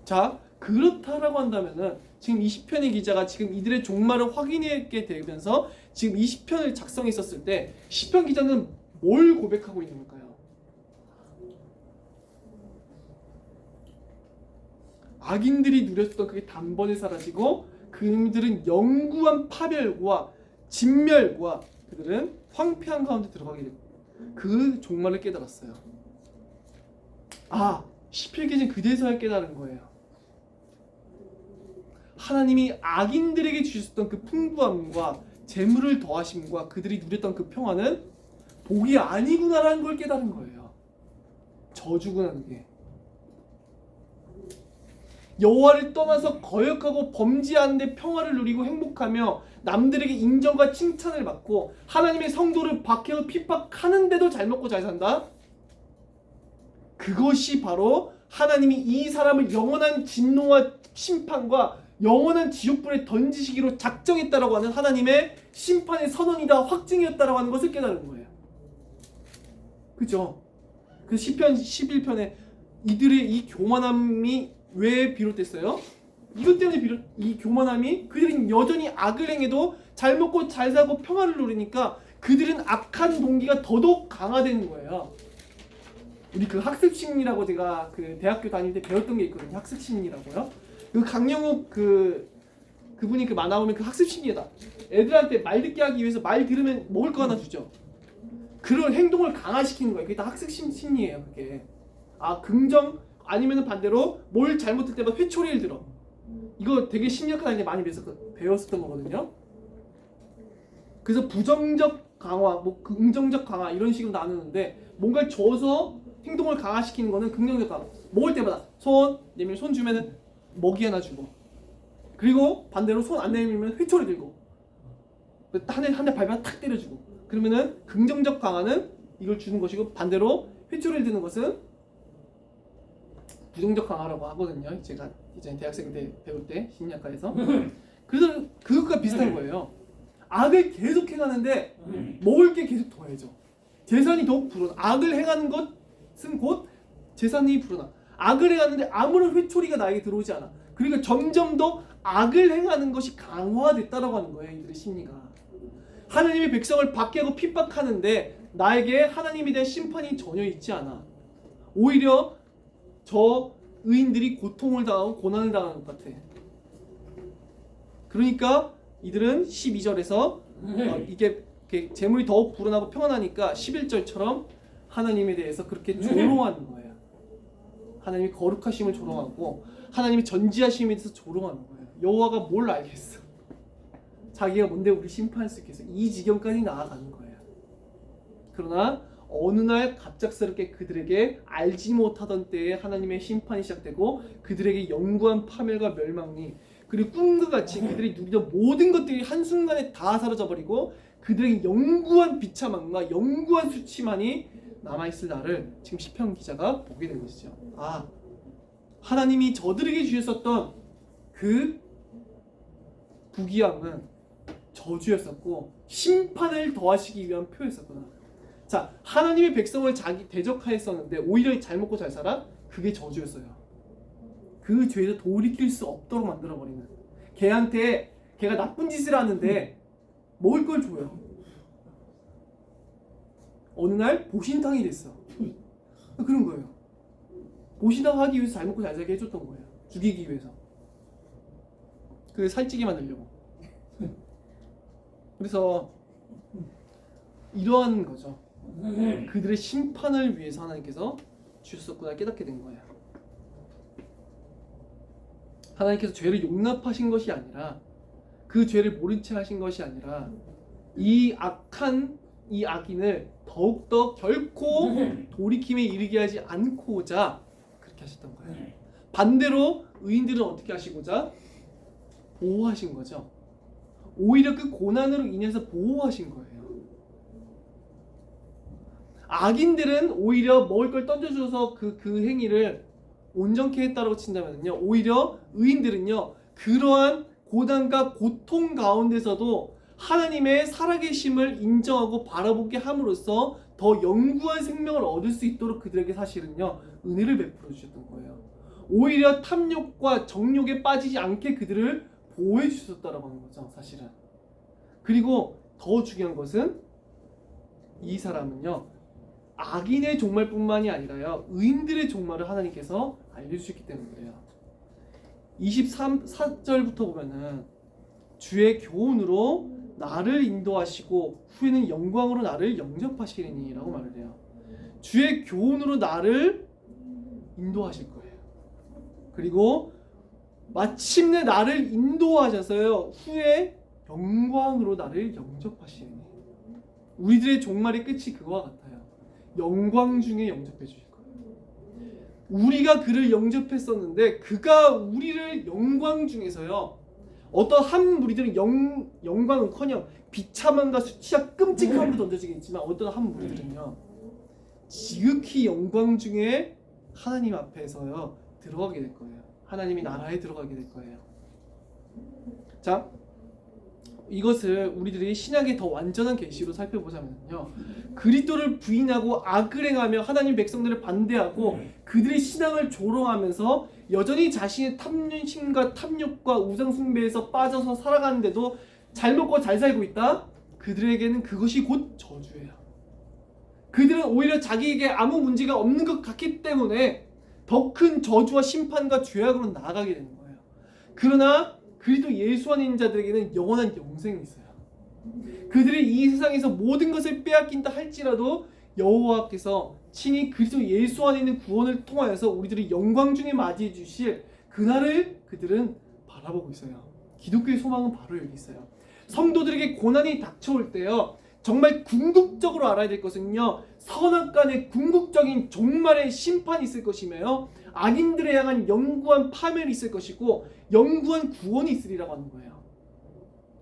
자, 그렇다라고 한다면은 지금 20편의 기자가 지금 이들의 종말을 확인하게 되면서 지금 20편을 작성했었을 때 10편 기자는 뭘 고백하고 있는 걸까요? 악인들이 누렸던 그게 단번에 사라지고 그들은 영구한 파멸과 진멸과 그들은 황폐한 가운데 들어가게 됐고 그 종말을 깨달았어요. 10편 기자는 그제서야 깨달은 거예요. 하나님이 악인들에게 주셨던 그 풍부함과 재물을 더하심과 그들이 누렸던 그 평화는 복이 아니구나라는 걸 깨달은 거예요. 저주구나 그게. 여호와를 떠나서 거역하고 범죄하는데 평화를 누리고 행복하며 남들에게 인정과 칭찬을 받고 하나님의 성도를 박해하고 핍박하는데도 잘 먹고 잘 산다. 그것이 바로 하나님이 이 사람을 영원한 진노와 심판과 영원한 지옥불에 던지시기로 작정했다라고 하는 하나님의 심판의 선언이다 확증이었다라고 하는 것을 깨달은 거예요. 그죠? 그 시편 11편에 이들의 이 교만함이 왜 비롯됐어요? 이것 때문에 이 교만함이 그들은 여전히 악을 행해도 잘 먹고 잘 살고 평화를 누리니까 그들은 악한 동기가 더더욱 강화되는 거예요. 우리 그 학습심리라고 제가 그 대학교 다닐 때 배웠던 게 있거든요. 학습심리라고요. 그 강영욱 그분이 그 만화 보면 그 학습심리다. 애들한테 말 듣게 하기 위해서 말 들으면 먹을 거 하나 주죠. 그런 행동을 강화시키는 거예요. 그게 다 학습심리예요. 그게. 긍정 아니면 반대로 뭘 잘못할 때마다 회초리를 들어. 이거 되게 심리학과 다닐 때 많이 배웠었던 거거든요. 그래서 부정적 강화, 긍정적 강화 이런 식으로 나누는데 뭔가를 줘서 행동을 강화시키는 거는 긍정적 강화. 먹을 때마다 손 내밀면 손 주면은 먹이 하나 주고, 그리고 반대로 손 안 내밀면 회초리 들고, 한 대 밟아 탁 때려주고. 그러면은 긍정적 강화는 이걸 주는 것이고 반대로 회초리를 드는 것은 부정적 강화라고 하거든요. 제가 이제 대학생 때 배울 때 심리학과에서. 그래서 그것과 비슷한 거예요. 악을 계속 행하는데 먹을 게 계속 더해져. 재산이 더욱 불어나. 악을 행하는 것은 곧 재산이 불어나. 악을 행하는데 아무런 회초리가 나에게 들어오지 않아. 그러니까 점점 더 악을 행하는 것이 강화됐다라고 하는 거예요. 이들의 심리가. 하나님의 백성을 박해하고 핍박하는데 나에게 하나님에 대한 심판이 전혀 있지 않아. 오히려 저 의인들이 고통을 당하고 고난을 당하는 것 같아. 그러니까 이들은 12절에서 이게 재물이 더욱 불어나고 평안하니까 11절처럼 하나님에 대해서 그렇게 조롱하는 거예요. 하나님이 거룩하심을 조롱하고 하나님이 전지하심에 대해서 조롱하는 거예요. 여호와가 뭘 알겠어. 자기가 뭔데 우리 심판할 수 있겠어. 이 지경까지 나아가는 거예요. 그러나 어느 날 갑작스럽게 그들에게 알지 못하던 때에 하나님의 심판이 시작되고 그들에게 영구한 파멸과 멸망이, 그리고 꿈과 같이 그들이 누리던 모든 것들이 한순간에 다 사라져버리고 그들에게 영구한 비참함과 영구한 수치만이 남아있을 날을 지금 시편 기자가 보게 된 것이죠. 아, 하나님이 저들에게 주셨었던 그 부귀함은 저주였었고 심판을 더하시기 위한 표였었구나. 자, 하나님의 백성을 자기 대적하였었는데 오히려 잘 먹고 잘 살아? 그게 저주였어요. 그 죄에서 돌이킬 수 없도록 만들어버리는, 걔가 나쁜 짓을 하는데 먹을 걸 줘요. 어느 날 보신탕이 됐어. 그런 거예요. 보신탕 하기 위해서 잘 먹고 잘 살게 해줬던 거예요. 죽이기 위해서. 그 살찌게 만들려고. 그래서 이러한 거죠. 그들의 심판을 위해서 하나님께서 주셨었구나 깨닫게 된 거예요. 하나님께서 죄를 용납하신 것이 아니라, 그 죄를 모른 채 하신 것이 아니라, 이 악인을 더욱더 결코 돌이킴에 이르게 하지 않고자 그렇게 하셨던 거예요. 반대로 의인들은 어떻게 하시고자? 보호하신 거죠. 오히려 그 고난으로 인해서 보호하신 거예요. 악인들은 오히려 먹을 걸 던져줘서 그 행위를 온전케 했다고 친다면요, 오히려 의인들은요, 그러한 고난과 고통 가운데서도 하나님의 살아계심을 인정하고 바라보게 함으로써 더 영구한 생명을 얻을 수 있도록 그들에게 사실은요, 은혜를 베풀어 주셨던 거예요. 오히려 탐욕과 정욕에 빠지지 않게 그들을 보호해 주셨다라고 하는 거죠, 사실은. 그리고 더 중요한 것은 이 사람은요, 악인의 종말뿐만이 아니라요, 의인들의 종말을 하나님께서 알려주셨기 때문에 그래요. 23절부터 보면은 주의 교훈으로 나를 인도하시고 후에는 영광으로 나를 영접하시리니 라고 말을 해요. 주의 교훈으로 나를 인도하실 거예요. 그리고 마침내 나를 인도하셔서요, 후에 영광으로 나를 영접하시리니. 우리들의 종말의 끝이 그와 같아요. 영광 중에 영접해 주실 거예요. 우리가 그를 영접했었는데 그가 우리를 영광 중에서요, 어떤 한 무리들은 영광은커녕 비참함과 수치와 끔찍함으로 던져지겠지만, 어떤 한 무리들은요 지극히 영광 중에 하나님 앞에서요 들어가게 될 거예요. 하나님의 나라에 들어가게 될 거예요. 자, 이것을 우리들이 신약의 더 완전한 계시로 살펴보자면요, 그리스도를 부인하고 악을 행하며 하나님 백성들을 반대하고 그들의 신앙을 조롱하면서 여전히 자신의 탐심과 탐욕과 우상 숭배에서 빠져서 살아가는데도 잘 먹고 잘 살고 있다? 그들에게는 그것이 곧 저주예요. 그들은 오히려 자기에게 아무 문제가 없는 것 같기 때문에 더 큰 저주와 심판과 죄악으로 나아가게 되는 거예요. 그러나 그리스도 예수 안에 있는 자들에게는 영원한 영생이 있어요. 그들이 이 세상에서 모든 것을 빼앗긴다 할지라도 여호와께서 친히 그리스도 예수 안에 있는 구원을 통하여서 우리들이 영광 중에 맞이해 주실 그날을 그들은 바라보고 있어요. 기독교의 소망은 바로 여기 있어요. 성도들에게 고난이 닥쳐올 때요, 정말 궁극적으로 알아야 될 것은요, 선악간의 궁극적인 종말의 심판이 있을 것이며요, 악인들에 향한 영구한 파멸이 있을 것이고 영구한 구원이 있으리라고 하는 거예요.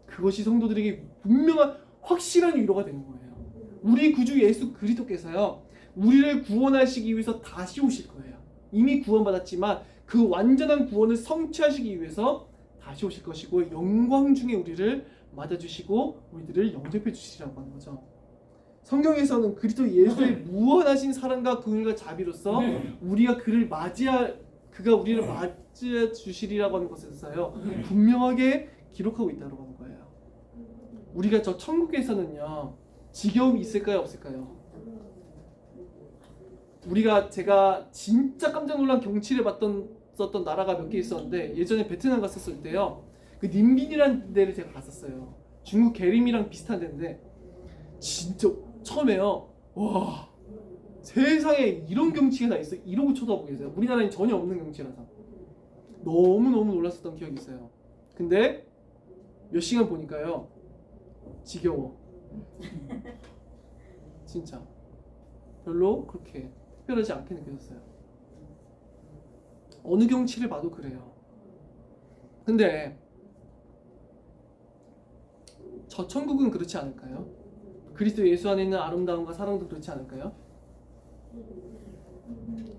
그것이 성도들에게 분명한 확실한 위로가 되는 거예요. 우리 구주 예수 그리스도께서요, 우리를 구원하시기 위해서 다시 오실 거예요. 이미 구원받았지만 그 완전한 구원을 성취하시기 위해서 다시 오실 것이고 영광 중에 우리를 맞아주시고 우리들을 영접해 주시라고 하는 거죠. 성경에서는 그리스도 예수의 무한하신 사랑과 긍휼과 자비로서 그가 우리를 맞아 주시리라고 하는 것에서요 분명하게 기록하고 있다고 하는 거예요. 우리가 저 천국에서는요 지겨움이 있을까요, 없을까요? 제가 진짜 깜짝 놀란 경치를 봤던 나라가 몇 개 있었는데, 예전에 베트남 갔었을 때요, 그 님빈이라는 데를 제가 갔었어요. 중국 계림이랑 비슷한 데인데 진짜 처음에요, 와, 세상에 이런 경치가 다 있어, 이러고 쳐다보고 계세요. 우리나라엔 전혀 없는 경치라서 너무너무 놀랐었던 기억이 있어요. 근데 몇 시간 보니까요 지겨워. 진짜 별로 그렇게 특별하지 않게 느껴졌어요. 어느 경치를 봐도 그래요. 근데 저 천국은 그렇지 않을까요? 그리스도 예수 안에 있는 아름다움과 사랑도 그렇지 않을까요?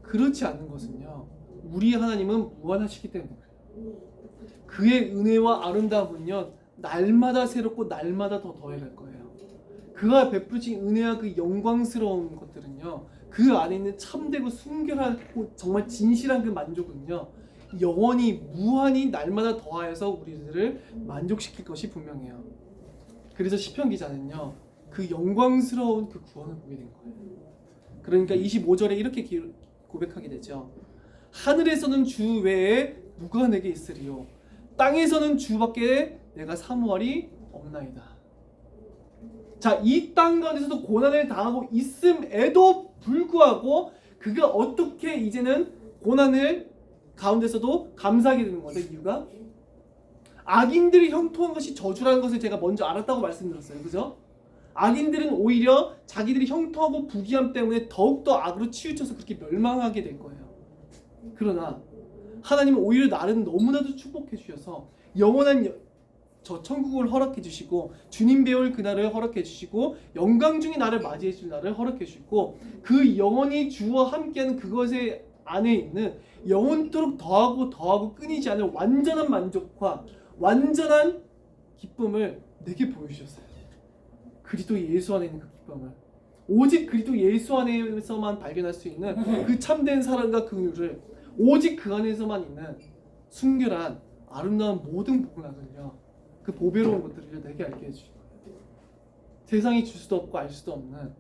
그렇지 않은 것은요, 우리 하나님은 무한하시기 때문에 그래요. 그의 은혜와 아름다움은요, 날마다 새롭고 날마다 더 더해갈 거예요. 그가 베푸신 은혜와 그 영광스러운 것들은요, 그 안에 있는 참되고 순결하고 정말 진실한 그 만족은요, 영원히 무한히 날마다 더하여서 우리들을 만족시킬 것이 분명해요. 그래서 시편 기자는요, 그 영광스러운 그 구원을 보게 된 거예요. 그러니까 25절에 이렇게 고백하게 되죠. 하늘에서는 주 외에 누가 내게 있으리요? 땅에서는 주밖에 내가 사모하리 없나이다. 자, 이 땅 가운데서도 고난을 당하고 있음에도 불구하고 그가 어떻게 이제는 고난을 가운데서도 감사하게 되는 거죠. 이유가 악인들이 형통한 것이 저주라는 것을 제가 먼저 알았다고 말씀드렸어요. 그죠? 악인들은 오히려 자기들이 형통하고 부귀함 때문에 더욱더 악으로 치우쳐서 그렇게 멸망하게 될 거예요. 그러나 하나님은 오히려 나를 너무나도 축복해 주셔서 영원한 저 천국을 허락해 주시고 주님 배울 그날을 허락해 주시고 영광 중에 나를 맞이해 줄 날을 허락해 주시고 그 영원히 주와 함께하는 그것의 안에 있는 영원토록 더하고 더하고 끊이지 않을 완전한 만족과 완전한 기쁨을 내게 보여주셨어요. 그리스도 예수 안에 있는 그 기쁨을, 오직 그리스도 예수 안에서만 발견할 수 있는 그 참된 사랑과 긍휼을, 오직 그 안에서만 있는 순결한 아름다운 모든 복락을요, 그 보배로운 것들을 내게 알게 해주신 거예요. 세상이 줄 수도 없고 알 수도 없는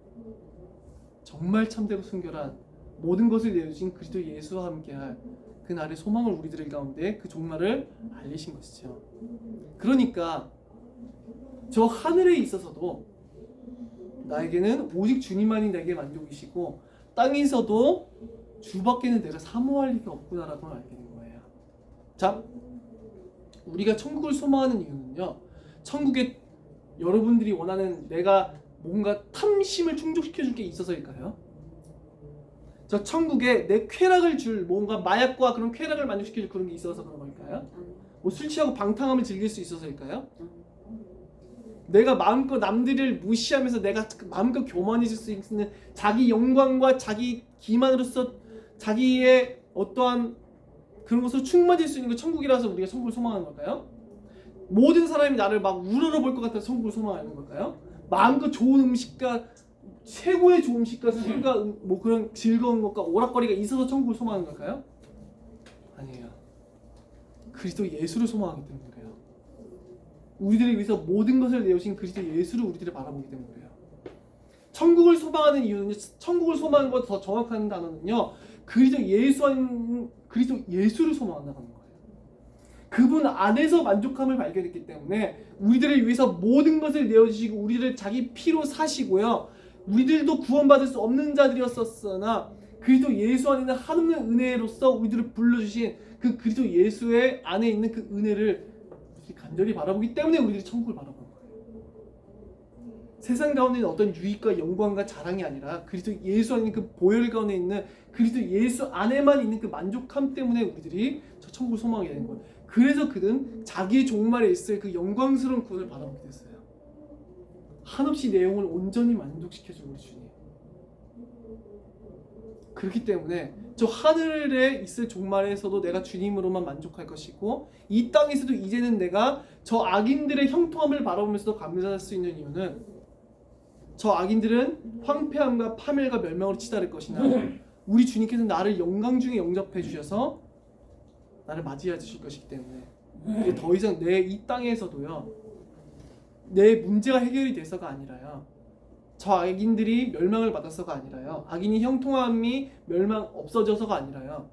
정말 참되고 순결한 모든 것을 내주신 그리스도 예수와 함께할 그날의 소망을 우리들 가운데 그 종말을 알리신 것이죠. 그러니까 저 하늘에 있어서도 나에게는 오직 주님만이 내게 만족이시고 땅에서도 주밖에는 내가 사모할 리가 없구나라고 알게 된 거예요. 자, 우리가 천국을 소망하는 이유는요, 천국에 여러분들이 원하는 내가 뭔가 탐심을 충족시켜 줄 게 있어서일까요? 저 천국에 내 쾌락을 줄 뭔가 마약과 그런 쾌락을 만족시켜 줄 그런 게 있어서 그런 걸까요? 뭐 술 취하고 방탕함을 즐길 수 있어서일까요? 내가 마음껏 남들을 무시하면서 내가 마음껏 교만해질 수 있는 자기 영광과 자기 기만으로서 자기의 어떠한 그런 것으로 충만해질 수 있는 게 천국이라서 우리가 천국을 소망하는 걸까요? 모든 사람이 나를 막 우러러볼 것 같아서 천국을 소망하는 걸까요? 마음껏 좋은 음식과 최고의 좋은 음식과 술과 뭐 그런 즐거운 것과 오락거리가 있어서 천국을 소망하는 걸까요? 아니에요. 그리스도 예수를 소망하기 때문에 그래요. 우리들을 위해서 모든 것을 내어주신 그리스도 예수를 우리들이 바라보기 때문에 그래요. 천국을 소망하는 이유는, 천국을 소망하는 것 더 정확한 단어는요, 그리스도 예수를 소망한다는 거예요. 그분 안에서 만족함을 발견했기 때문에 우리들을 위해서 모든 것을 내어주시고 우리를 자기 피로 사시고요, 우리들도 구원받을 수 없는 자들이었으나 그리스도 예수 안에 있는 한없는 은혜로서 우리들을 불러주신 그 그리스도 예수의 안에 있는 그 은혜를 간절히 바라보기 때문에 우리들이 천국을 바라보는 거예요. 세상 가운데 있는 어떤 유익과 영광과 자랑이 아니라 그리스도 예수 안에 있는 그 보혈 가운데 있는 그리스도 예수 안에만 있는 그 만족함 때문에 우리들이 저 천국을 소망하게 되는 거예요. 그래서 그는 자기의 종말에 있을 그 영광스러운 구원을 바라보게 됐어요. 한없이 내 영혼을 온전히 만족시켜주는 우리 주님. 그렇기 때문에 저 하늘에 있을 종말에서도 내가 주님으로만 만족할 것이고 이 땅에서도 이제는 내가 저 악인들의 형통함을 바라보면서도 감사할 수 있는 이유는 저 악인들은 황폐함과 파멸과 멸망으로 치달을 것이나 우리 주님께서 나를 영광 중에 영접해 주셔서 나를 맞이해 주실 것이기 때문에 더 이상 내 이 땅에서도요, 내 문제가 해결이 돼서가 아니라요, 저 악인들이 멸망을 받아서가 아니라요, 악인이 형통함이 멸망 없어져서가 아니라요,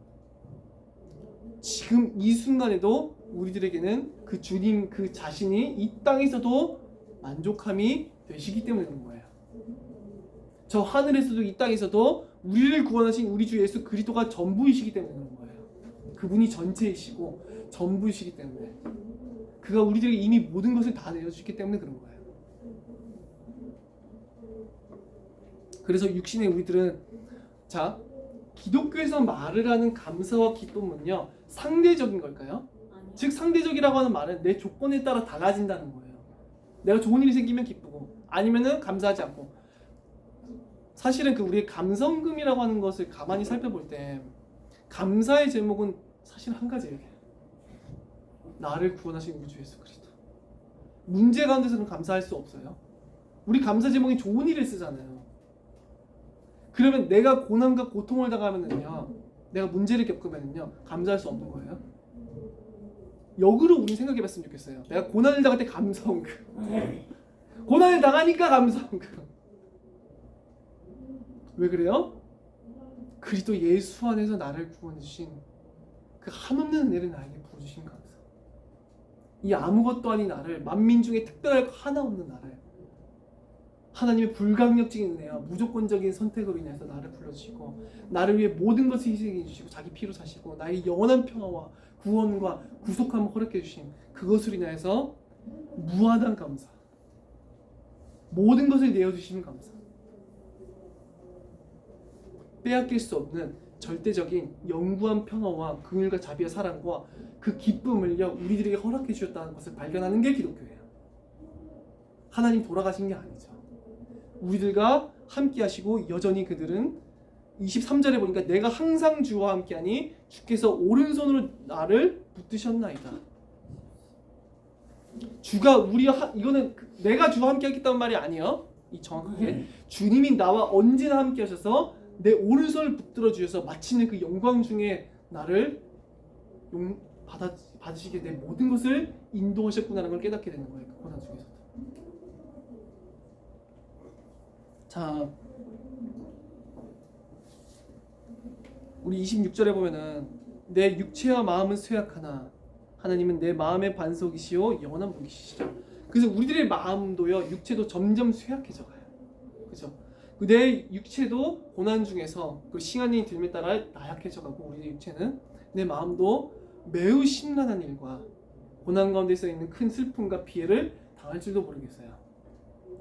지금 이 순간에도 우리들에게는 그 주님 그 자신이 이 땅에서도 만족함이 되시기 때문에 그런 거예요. 저 하늘에서도 이 땅에서도 우리를 구원하신 우리 주 예수 그리스도가 전부이시기 때문에 그런 거예요. 그분이 전체이시고 전부이시기 때문에, 그가 우리들에게 이미 모든 것을 다 내어주셨기 때문에 그런 거예요. 그래서 육신의 우리들은, 자, 기독교에서 말을 하는 감사와 기쁨은요, 상대적인 걸까요? 아니요. 즉 상대적이라고 하는 말은 내 조건에 따라 달라진다는 거예요. 내가 좋은 일이 생기면 기쁘고 아니면은 감사하지 않고. 사실은 그 우리의 감성금이라고 하는 것을 가만히 살펴볼 때 감사의 제목은 사실 한 가지예요. 나를 구원하신 우리 주 예수 그리스도. 문제 가운데서는 감사할 수 없어요. 우리 감사 제목이 좋은 일을 쓰잖아요. 그러면 내가 고난과 고통을 당하면은요, 내가 문제를 겪으면은요, 감사할 수 없는 거예요. 역으로 우리 생각해봤으면 좋겠어요. 내가 고난을 당할 때 감사원금. 고난을 당하니까 감사원금. 왜 그래요? 그리스도 예수 안에서 나를 구원해 주신 그 한없는 은혜를 나에게 부어주신 감사. 이 아무것도 아닌 나를, 만민 중에 특별할 거 하나 없는 나를, 하나님의 불강력적인 은혜와 무조건적인 선택으로 인해서 나를 불러주시고 나를 위해 모든 것을 희생해 주시고 자기 피로 사시고 나의 영원한 평화와 구원과 구속함을 허락해 주신 그것으로 인해서 무한한 감사, 모든 것을 내어주시는 감사, 빼앗길 수 없는 절대적인 영구한 평화와 긍휼과 자비와 사랑과 그 기쁨을요 우리들에게 허락해 주셨다는 것을 발견하는 게 기독교예요. 하나님 돌아가신 게 아니죠. 우리들과 함께 하시고 여전히 그들은 23절에 보니까 내가 항상 주와 함께하니 주께서 오른손으로 나를 붙드셨나이다. 주가 이거는 내가 주와 함께 하겠다는 말이 아니에요. 이 정확하게 주님이 나와 언제나 함께 하셔서 내 오른손을 붙들어 주셔서 마치는 그 영광 중에 나를 받으시게 내 모든 것을 인도하셨구나라는 걸 깨닫게 되는 거예요. 그 고난 중에서도. 자, 우리 26절에 보면은 내 육체와 마음은 쇠약하나 하나님은 내 마음의 반석이시오 영원한 무기시시라. 그래서 우리들의 마음도요 육체도 점점 쇠약해져 가요. 그죠? 내 육체도 고난 중에서 그 시간이 들에 따라 나약해져 가고 우리의 육체는 내 마음도 매우 심란한 일과 고난 가운데서 있는 큰 슬픔과 피해를 당할 줄도 모르겠어요.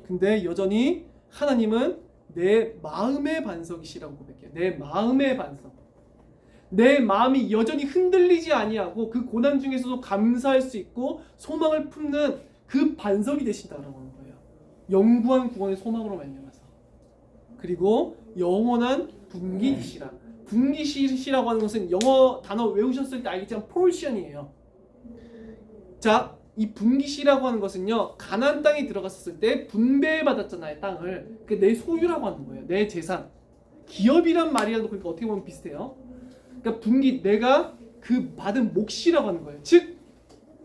근데 여전히 하나님은 내 마음의 반석이시라고 고백해요. 내 마음의 반석. 내 마음이 여전히 흔들리지 아니하고 그 고난 중에서도 감사할 수 있고 소망을 품는 그 반석이 되신다고 하는 거예요. 영구한 구원의 소망으로 말미암아서. 그리고 영원한 분기시라. 분기시라고 하는 것은 영어 단어 외우셨을 때 알겠지만 포르션이에요. 자, 이 분기시라고 하는 것은요 가나안 땅에 들어갔었을 때 분배받았잖아요. 땅을. 그게 내 소유라고 하는 거예요. 내 재산. 기업이란 말이라도 그러니까 어떻게 보면 비슷해요. 그러니까 내가 그 받은 몫이라고 하는 거예요. 즉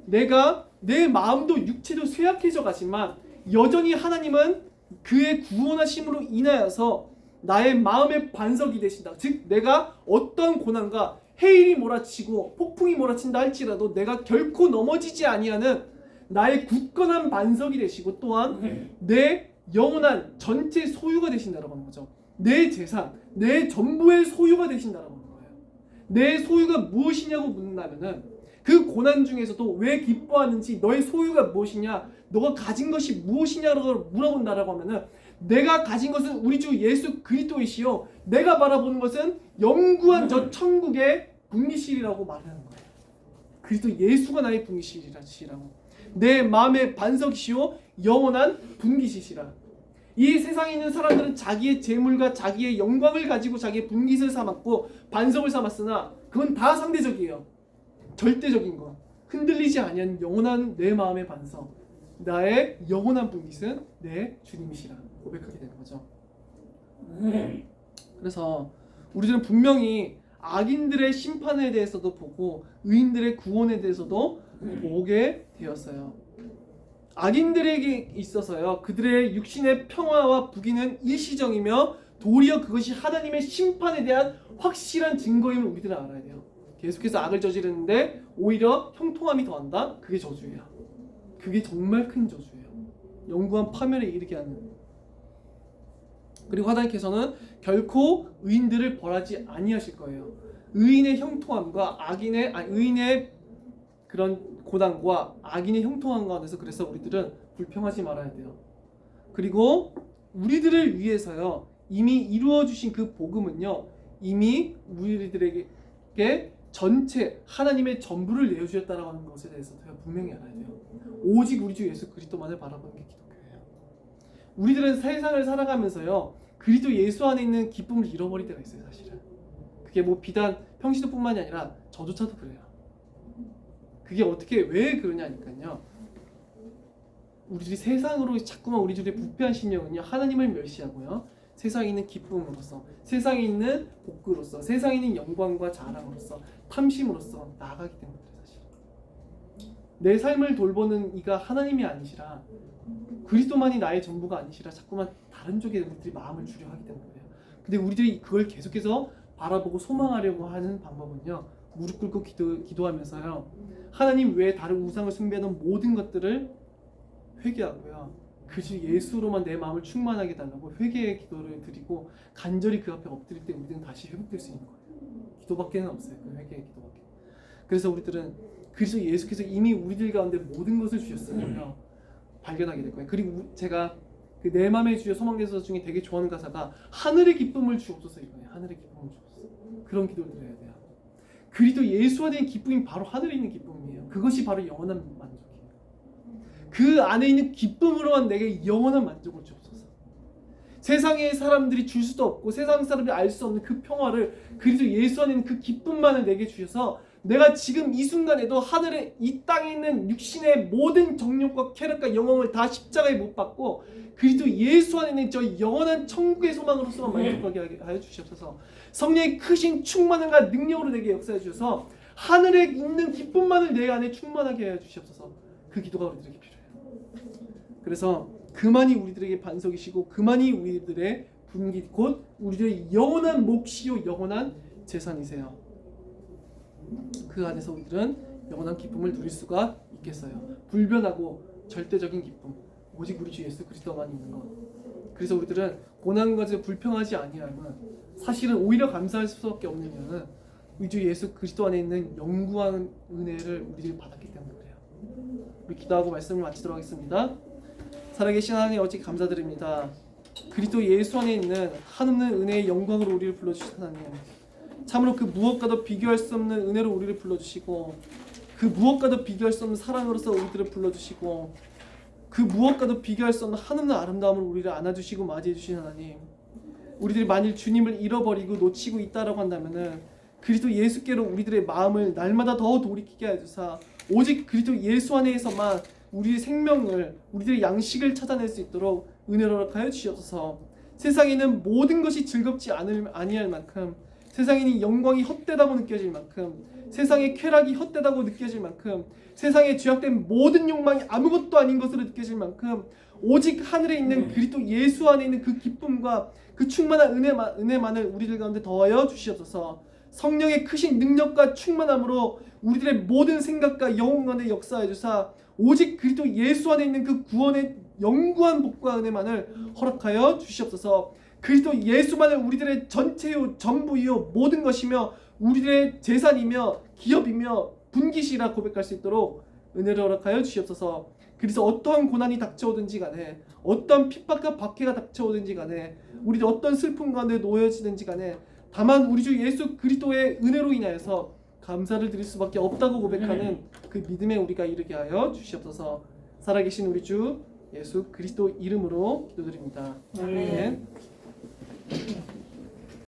내가 내 마음도 육체도 쇠약해져 가지만 여전히 하나님은 그의 구원하심으로 인하여서 나의 마음의 반석이 되신다. 즉 내가 어떤 고난과 해일이 몰아치고 폭풍이 몰아친다 할지라도 내가 결코 넘어지지 아니하는 나의 굳건한 반석이 되시고 또한 내 영원한 전체 소유가 되신다라고 하는 거죠. 내 재산, 내 전부의 소유가 되신다라고 하는 거예요. 내 소유가 무엇이냐고 묻는다면은 그 고난 중에서도 왜 기뻐하는지 너의 소유가 무엇이냐, 너가 가진 것이 무엇이냐고 물어본다라고 하면은 내가 가진 것은 우리 주 예수 그리스도이시요 내가 바라보는 것은 영구한 저 천국의 분기실이라고 말하는 거예요. 그리스도 예수가 나의 분기실이라고. 내 마음의 반석이시요 영원한 분기실이라. 이 세상에 있는 사람들은 자기의 재물과 자기의 영광을 가지고 자기의 분깃을 삼았고 반석을 삼았으나 그건 다 상대적이에요. 절대적인 것. 흔들리지 아니한 영원한 내 마음의 반석, 나의 영원한 분깃은 내 주님이시라 고백하게 되는 거죠. 그래서 우리들은 분명히 악인들의 심판에 대해서도 보고 의인들의 구원에 대해서도 보게 되었어요. 악인들에게 있어서요 그들의 육신의 평화와 부귀는 일시적이며 도리어 그것이 하나님의 심판에 대한 확실한 증거임을 우리들은 알아야 돼요. 계속해서 악을 저지르는데 오히려 형통함이 더한다? 그게 저주예요. 그게 정말 큰 저주예요. 영구한 파멸에 이르게 하는. 그리고 하나님께서는 결코 의인들을 벌하지 아니하실 거예요. 의인의 형통함과 의인의 그런 고난과 악인의 형통함 가운데서 그래서 우리들은 불평하지 말아야 돼요. 그리고 우리들을 위해서요 이미 이루어 주신 그 복음은요 이미 우리들에게 전체 하나님의 전부를 내어주셨다라고 하는 것에 대해서 우리가 분명히 알아야 돼요. 오직 우리 주 예수 그리스도만을 바라보는 게 기독교예요. 우리들은 세상을 살아가면서요 그리스도 예수 안에 있는 기쁨을 잃어버릴 때가 있어요. 사실은 그게 뭐 비단 평시도뿐만이 아니라 저조차도 그래요. 그게 어떻게 왜 그러냐니까요. 우리들이 세상으로 자꾸만 우리들의 부패한 심령은요 하나님을 멸시하고요 세상에 있는 기쁨으로서, 세상에 있는 복으로서, 세상에 있는 영광과 자랑으로서, 탐심으로서 나아가기 때문에 사실 내 삶을 돌보는 이가 하나님이 아니시라 그리스도만이 나의 전부가 아니시라 자꾸만 다른 쪽에 우리들이 마음을 주려 하기 때문에 그래요. 근데 우리들이 그걸 계속해서 바라보고 소망하려고 하는 방법은요 무릎 꿇고 기도하면서요 하나님 외에 다른 우상을 숭배하는 모든 것들을 회개하고요 그 주 예수로만 내 마음을 충만하게 해달라고 회개의 기도를 드리고 간절히 그 앞에 엎드릴 때 우리는 다시 회복될 수 있는 거예요. 기도밖에는 없어요. 그 회개의 기도밖에. 그래서 우리들은 그리스도 예수께서 이미 우리들 가운데 모든 것을 주셨으며 발견하게 될 거예요. 그리고 제가 그 내 마음에 주여 소망내서 중에 되게 좋아하는 가사가 하늘의 기쁨을 주옵소서 이거예요. 하늘의 기쁨을 주옵소서. 그런 기도를 드려야 돼요. 그리스도 예수 안에 있는 기쁨이 바로 하늘에 있는 기쁨이에요. 그것이 바로 영원한 만족이에요. 그 안에 있는 기쁨으로만 내게 영원한 만족을 주옵소서. 세상의 사람들이 줄 수도 없고 세상 사람들이 알 수 없는 그 평화를 그리스도 예수 안에 있는 그 기쁨만을 내게 주셔서 내가 지금 이 순간에도 하늘에 이 땅에 있는 육신의 모든 정욕과 쾌락과 영광을 다 십자가에 못 박고 그리스도 예수 안에 있는 저 영원한 천국의 소망으로서만 만족하게 하여 주시옵소서. 성령의 크신 충만함과 능력으로 내게 역사해 주셔서 하늘에 있는 기쁨만을 내 안에 충만하게 하여 주시옵소서. 그 기도가 우리들에게 필요해요. 그래서 그만이 우리들에게 반석이시고 그만이 우리들의 분기 곧 우리들의 영원한 몫이요 영원한 재산이세요. 그 안에서 우리들은 영원한 기쁨을 누릴 수가 있겠어요. 불변하고 절대적인 기쁨 오직 우리 주 예수 그리스도만 있는 것. 그래서 우리들은 고난과 불평하지 아니하면 사실은 오히려 감사할 수밖에 없는 이유는 우리 주 예수 그리스도 안에 있는 영구한 은혜를 우리들이 받았기 때문에 그래요. 우리 기도하고 말씀을 마치도록 하겠습니다. 살아계신 하나님 어찌 감사드립니다. 그리스도 예수 안에 있는 한없는 은혜의 영광으로 우리를 불러주신 하나님, 참으로 그 무엇과도 비교할 수 없는 은혜로 우리를 불러주시고 그 무엇과도 비교할 수 없는 사랑으로서 우리들을 불러주시고 그 무엇과도 비교할 수 없는 한없는 아름다움으로 우리를 안아주시고 맞이해주신 하나님, 우리들이 만일 주님을 잃어버리고 놓치고 있다라고 한다면은 그리스도 예수께로 우리들의 마음을 날마다 더 돌이키게 해주사 오직 그리스도 예수 안에서만 우리의 생명을 우리들의 양식을 찾아낼 수 있도록 은혜로 허락하여 주시옵소서. 세상에 있는 모든 것이 즐겁지 아니할 만큼 세상에 있는 영광이 헛되다고 느껴질 만큼 세상의 쾌락이 헛되다고 느껴질 만큼 세상에 죄악된 모든 욕망이 아무것도 아닌 것으로 느껴질 만큼 오직 하늘에 있는 그리스도 예수 안에 있는 그 기쁨과 그 충만한 은혜만을 우리들 가운데 더하여 주시옵소서. 성령의 크신 능력과 충만함으로 우리들의 모든 생각과 영혼 가운데 역사해 주사 오직 그리스도 예수 안에 있는 그 구원의 영구한 복과 은혜만을 허락하여 주시옵소서. 그리스도 예수만을 우리들의 전체요 전부요 모든 것이며 우리들의 재산이며 기업이며 분기시라 고백할 수 있도록 은혜를 허락하여 주시옵소서. 그래서 어떠한 고난이 닥쳐오든지 간에 어떠한 핍박과 박해가 닥쳐오든지 간에 우리들 어떤 슬픔 가운데 놓여지든지 간에 다만 우리 주 예수 그리스도의 은혜로 인하여서 감사를 드릴 수밖에 없다고 고백하는 그 믿음에 우리가 이르게 하여 주시옵소서. 살아계신 우리 주 예수 그리스도 이름으로 기도드립니다. 아멘.